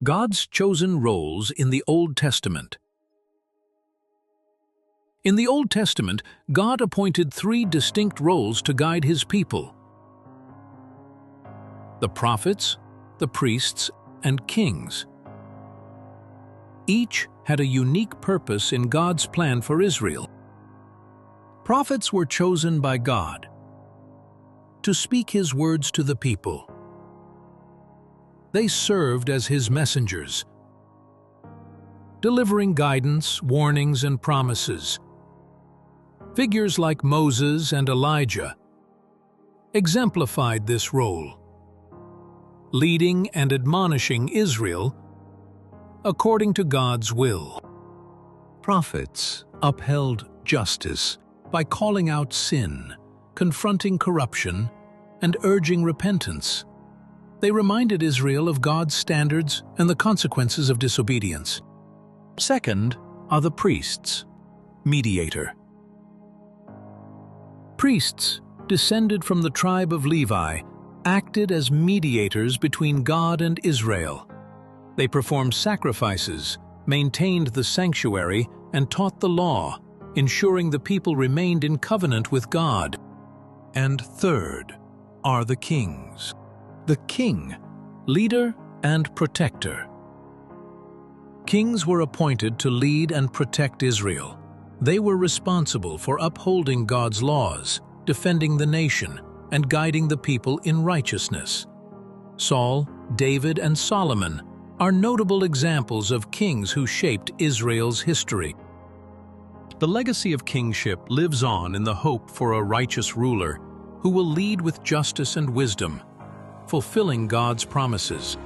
God's chosen roles in the Old Testament. In the Old Testament, God appointed three distinct roles to guide His people: the prophets, the priests, and kings. Each had a unique purpose in God's plan for Israel. Prophets were chosen by God to speak His words to the people. They served as His messengers, delivering guidance, warnings, and promises. Figures like Moses and Elijah exemplified this role, leading and admonishing Israel according to God's will. Prophets upheld justice by calling out sin, confronting corruption, and urging repentance. They reminded Israel of God's standards and the consequences of disobedience. Second are the priests, mediator. Priests, descended from the tribe of Levi, acted as mediators between God and Israel. They performed sacrifices, maintained the sanctuary, and taught the law, ensuring the people remained in covenant with God. And third are the kings. The king, leader and protector. Kings were appointed to lead and protect Israel. They were responsible for upholding God's laws, defending the nation, and guiding the people in righteousness. Saul, David, and Solomon are notable examples of kings who shaped Israel's history. The legacy of kingship lives on in the hope for a righteous ruler who will lead with justice and wisdom, fulfilling God's promises.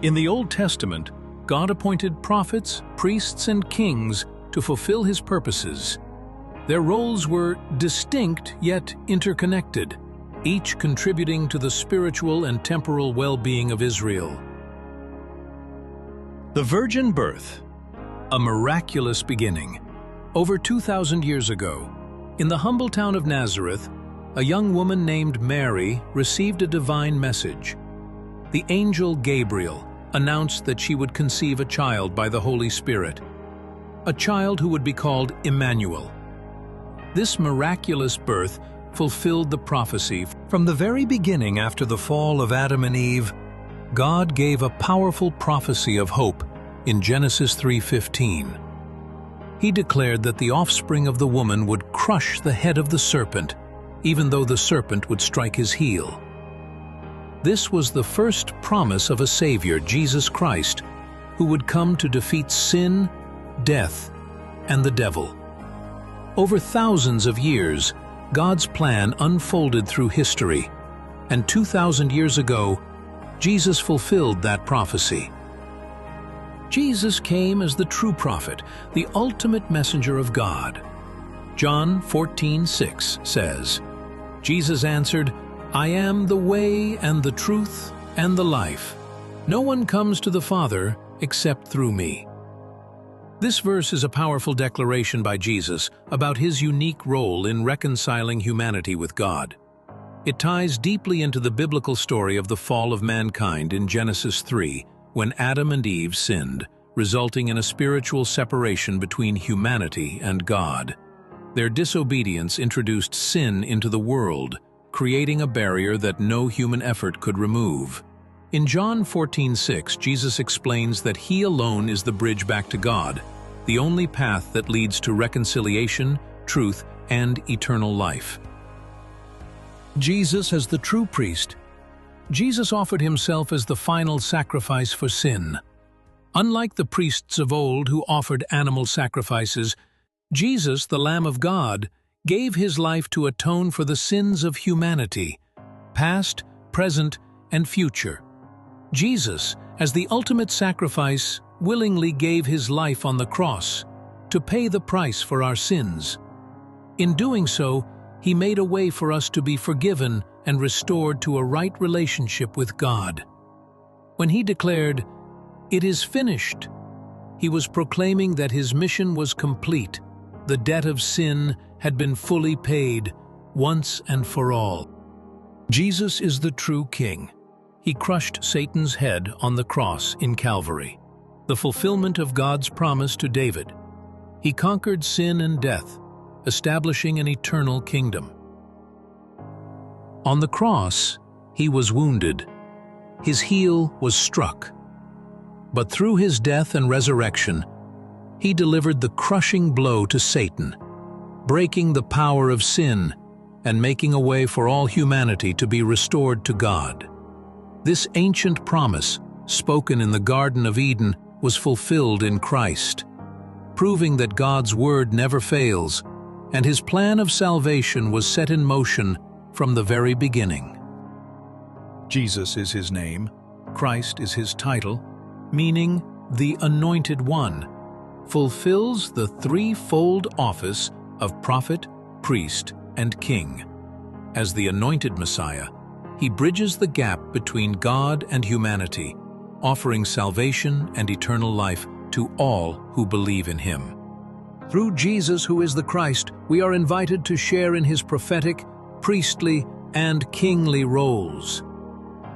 In the Old Testament, God appointed prophets, priests, and kings to fulfill His purposes. Their roles were distinct yet interconnected, each contributing to the spiritual and temporal well-being of Israel. The virgin birth, a miraculous beginning. Over 2,000 years ago, in the humble town of Nazareth, a young woman named Mary received a divine message. The angel Gabriel announced that she would conceive a child by the Holy Spirit, a child who would be called Emmanuel. This miraculous birth fulfilled the prophecy. From the very beginning after the fall of Adam and Eve, God gave a powerful prophecy of hope in Genesis 3:15. He declared that the offspring of the woman would crush the head of the serpent, even though the serpent would strike his heel. This was the first promise of a Savior, Jesus Christ, who would come to defeat sin, death, and the devil. Over thousands of years, God's plan unfolded through history, and 2,000 years ago, Jesus fulfilled that prophecy. Jesus came as the true prophet, the ultimate messenger of God. John 14:6 says, Jesus answered, "I am the way and the truth and the life. No one comes to the Father except through me." This verse is a powerful declaration by Jesus about His unique role in reconciling humanity with God. It ties deeply into the biblical story of the fall of mankind in Genesis 3, when Adam and Eve sinned, resulting in a spiritual separation between humanity and God. Their disobedience introduced sin into the world, creating a barrier that no human effort could remove. In John 14:6, Jesus explains that He alone is the bridge back to God, the only path that leads to reconciliation, truth, and eternal life. Jesus as the true priest. Jesus offered Himself as the final sacrifice for sin. Unlike the priests of old who offered animal sacrifices, Jesus, the Lamb of God, gave His life to atone for the sins of humanity, past, present, and future. Jesus, as the ultimate sacrifice, willingly gave His life on the cross to pay the price for our sins. In doing so, He made a way for us to be forgiven and restored to a right relationship with God. When He declared, "It is finished," He was proclaiming that His mission was complete. The debt of sin had been fully paid, once and for all. Jesus is the true King. He crushed Satan's head on the cross in Calvary, the fulfillment of God's promise to David. He conquered sin and death, establishing an eternal kingdom. On the cross, he was wounded. His heel was struck. But through his death and resurrection, he delivered the crushing blow to Satan, breaking the power of sin and making a way for all humanity to be restored to God. This ancient promise, spoken in the Garden of Eden, was fulfilled in Christ, proving that God's word never fails, and his plan of salvation was set in motion from the very beginning. Jesus is his name, Christ is his title, meaning the Anointed One, fulfills the threefold office of prophet, priest, and king. As the anointed Messiah, he bridges the gap between God and humanity, offering salvation and eternal life to all who believe in him. Through Jesus, who is the Christ, we are invited to share in his prophetic, priestly, and kingly roles.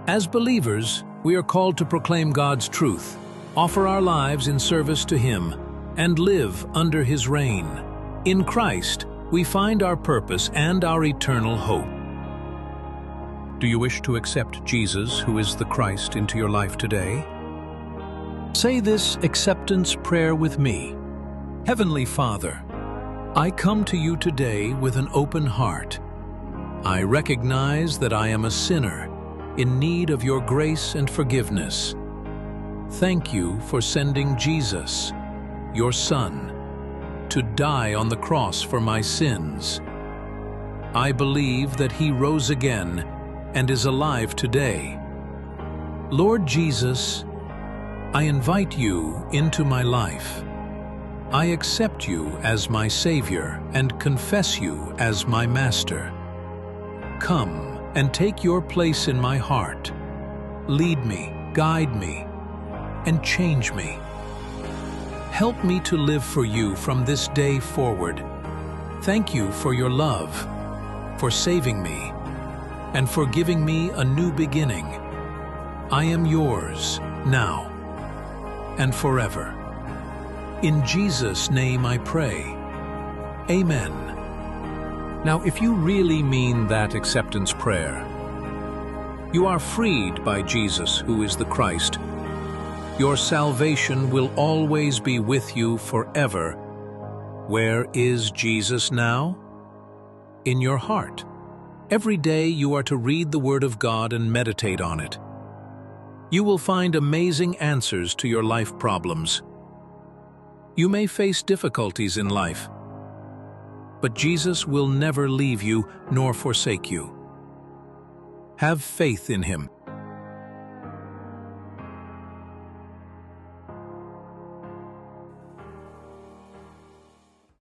As believers, we are called to proclaim God's truth, offer our lives in service to him, and live under his reign. In Christ, we find our purpose and our eternal hope. Do you wish to accept Jesus, who is the Christ, into your life today? Say this acceptance prayer with me. Heavenly Father, I come to you today with an open heart. I recognize that I am a sinner in need of your grace and forgiveness. Thank you for sending Jesus, your Son, to die on the cross for my sins. I believe that he rose again and is alive today. Lord Jesus, I invite you into my life. I accept you as my Savior and confess you as my Master. Come and take your place in my heart. Lead me, guide me, and change me. Help me to live for you from this day forward. Thank you for your love, for saving me, and for giving me a new beginning. I am yours now and forever. In Jesus' name I pray. Amen. Now, if you really mean that acceptance prayer, you are freed by Jesus, who is the Christ. Your salvation will always be with you forever. Where is Jesus now? In your heart. Every day you are to read the Word of God and meditate on it. You will find amazing answers to your life problems. You may face difficulties in life, but Jesus will never leave you nor forsake you. Have faith in him.